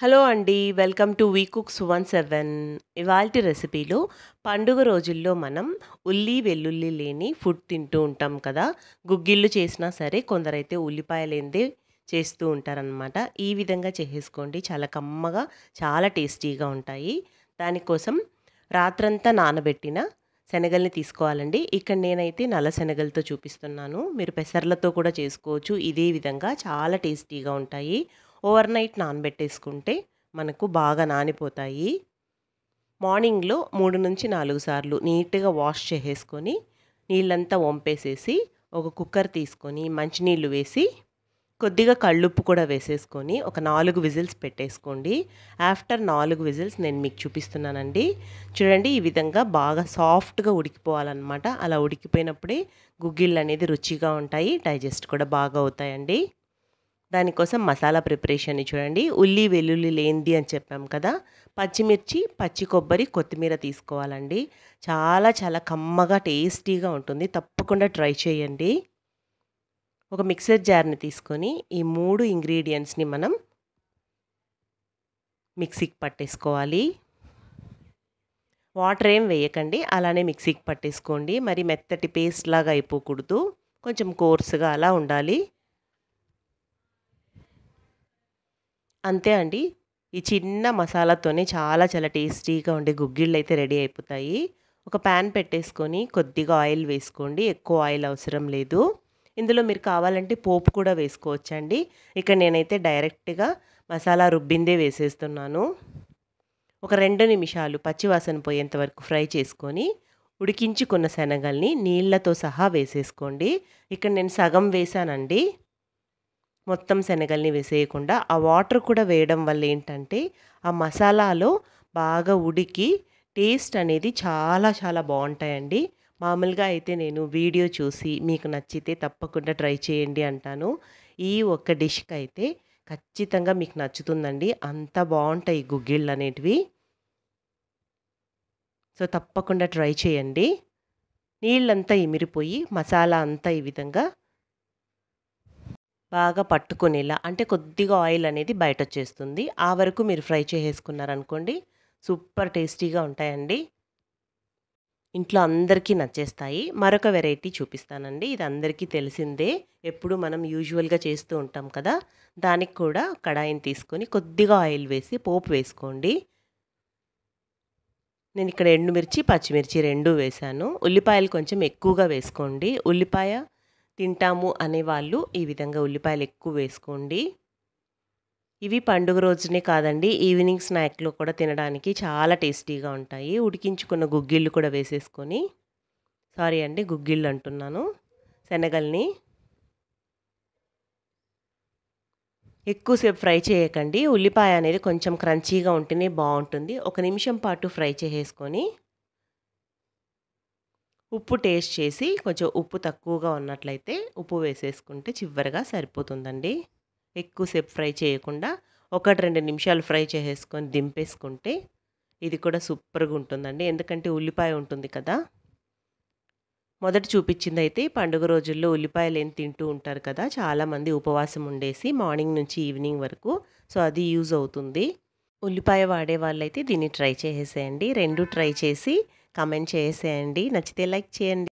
Hello అండి. Welcome to we cooks 17. ఇవాల్టి రెసిపీలో పండుగ రోజుల్లో మనం ఉల్లి, వెల్లుల్లి లేని ఫుడ్ తింటూ ఉంటాం కదా! గుగ్గిళ్ళు చేసినా సరే కొందరైతే ఉల్లిపాయ లేనిదే చేస్తూ ఉంటారనమాట. ఈ విధంగా చేసేసుకోండి. చాలా కమ్మగా, చాలా టేస్టీగా ఉంటాయి. దానికోసం రాత్రంతా నానబెట్టిన శనగల్ని తీసుకోవాలండి. ఇక్కడ నేనైతే నల్ల శనగలతో చూపిస్తున్నాను. మీరు పెసర్లతో కూడా చేసుకోవచ్చు. ఇదే విధంగా చాలా టేస్టీగా ఉంటాయి. ఓవర్ నైట్ నానబెట్టేసుకుంటే మనకు బాగా నానిపోతాయి. మార్నింగ్లో 3-4 సార్లు నీట్గా వాష్ చేసేసుకొని నీళ్ళంతా వంపేసేసి ఒక కుక్కర్ తీసుకొని మంచినీళ్ళు వేసి కొద్దిగా కళ్ళుప్పు కూడా వేసేసుకొని ఒక 4 విజిల్స్ పెట్టేసుకోండి. ఆఫ్టర్ 4 విజిల్స్ నేను మీకు చూపిస్తున్నానండి. చూడండి, ఈ విధంగా బాగా సాఫ్ట్గా ఉడికిపోవాలన్నమాట. అలా ఉడికిపోయినప్పుడే గుగ్గిళ్ళు అనేది రుచిగా ఉంటాయి, డైజెస్ట్ కూడా బాగా అవుతాయండి. దానికోసం మసాలా ప్రిపరేషన్ని చూడండి. ఉల్లి, వెల్లుల్లి లేనిది అని చెప్పాం కదా! పచ్చిమిర్చి, పచ్చి కొబ్బరి, కొత్తిమీర తీసుకోవాలండి. చాలా చాలా కమ్మగా టేస్టీగా ఉంటుంది. తప్పకుండా ట్రై చేయండి. ఒక మిక్సర్ జార్ని తీసుకొని ఈ 3 ఇంగ్రీడియంట్స్ని మనం మిక్సీకి పట్టేసుకోవాలి. వాటర్ ఏం వేయకండి, అలానే మిక్సీకి పట్టేసుకోండి. మరి మెత్తటి పేస్ట్ లాగా అయిపోకూడదు, కొంచెం కోర్సుగా అలా ఉండాలి. అంతే అండి. ఈ చిన్న మసాలాతోనే చాలా చాలా టేస్టీగా ఉండే గుగ్గిళ్ళు అయితే రెడీ అయిపోతాయి. ఒక ప్యాన్ పెట్టేసుకొని కొద్దిగా ఆయిల్ వేసుకోండి. ఎక్కువ ఆయిల్ అవసరం లేదు. ఇందులో మీరు కావాలంటే పోపు కూడా వేసుకోవచ్చండి. ఇక్కడ నేనైతే డైరెక్ట్గా మసాలా రుబ్బిందే వేసేస్తున్నాను. ఒక 2 నిమిషాలు పచ్చివాసన పోయేంత వరకు ఫ్రై చేసుకొని ఉడికించుకున్న శనగల్ని నీళ్ళతో సహా వేసేసుకోండి. ఇక్కడ నేను సగం వేసానండి, మొత్తం శనగల్ని వేసేయకుండా. ఆ వాటర్ కూడా వేయడం వల్ల ఏంటంటే ఆ మసాలాలో బాగా ఉడికి టేస్ట్ అనేది చాలా చాలా బాగుంటాయండి. మామూలుగా అయితే నేను వీడియో చూసి మీకు నచ్చితే తప్పకుండా ట్రై చేయండి అంటాను. ఈ ఒక్క డిష్కి అయితే ఖచ్చితంగా మీకు నచ్చుతుందండి. అంత బాగుంటాయి గుగ్గిళ్ళు అనేటివి. సో తప్పకుండా ట్రై చేయండి. నీళ్ళంతా ఇమిరిపోయి మసాలా అంతా ఈ విధంగా బాగా పట్టుకునేలా, అంటే కొద్దిగా ఆయిల్ అనేది బయటొచ్చేస్తుంది. ఆ వరకు మీరు ఫ్రై చేసేసుకున్నారనుకోండి, సూపర్ టేస్టీగా ఉంటాయండి. ఇంట్లో అందరికీ నచ్చేస్తాయి. మరొక వెరైటీ చూపిస్తానండి. ఇది అందరికీ తెలిసిందే. ఎప్పుడు మనం యూజువల్గా చేస్తూ ఉంటాం కదా! దానికి కూడా కడాయిని తీసుకొని కొద్దిగా ఆయిల్ వేసి పోపు వేసుకోండి. నేను ఇక్కడ ఎండుమిర్చి, పచ్చిమిర్చి 2 వేశాను. ఉల్లిపాయలు కొంచెం ఎక్కువగా వేసుకోండి. ఉల్లిపాయ తింటాము అనేవాళ్ళు ఈ విధంగా ఉల్లిపాయలు ఎక్కువ వేసుకోండి. ఇవి పండుగ రోజునే కాదండి, ఈవినింగ్ స్నాక్లో కూడా తినడానికి చాలా టేస్టీగా ఉంటాయి. ఉడికించుకున్న గుగ్గిళ్ళు కూడా వేసేసుకొని, సారీ అండి గుగ్గిళ్ళు అంటున్నాను, శనగల్ని ఎక్కువసేపు ఫ్రై చేయకండి. ఉల్లిపాయ అనేది కొంచెం క్రంచీగా ఉంటేనే బాగుంటుంది. 1 నిమిషం పాటు ఫ్రై చేసేసుకొని ఉప్పు టేస్ట్ చేసి కొంచెం ఉప్పు తక్కువగా ఉన్నట్లయితే ఉప్పు వేసేసుకుంటే చివరిగా సరిపోతుందండి. ఎక్కువసేపు ఫ్రై చేయకుండా 1-2 నిమిషాలు ఫ్రై చేసేసుకొని దింపేసుకుంటే ఇది కూడా సూపర్గా ఉంటుందండి. ఎందుకంటే ఉల్లిపాయ ఉంటుంది కదా! మొదట చూపించిందైతే పండుగ రోజుల్లో ఉల్లిపాయలు ఏం తింటూ ఉంటారు కదా! చాలామంది ఉపవాసం ఉండేసి మార్నింగ్ నుంచి ఈవినింగ్ వరకు. సో అది యూజ్ అవుతుంది. ఉల్లిపాయ వాడే వాళ్ళైతే దీన్ని ట్రై చేసేసేయండి. 2 ట్రై చేసి కామెంట్ చేసేయండి. నచ్చితే లైక్ చేయండి.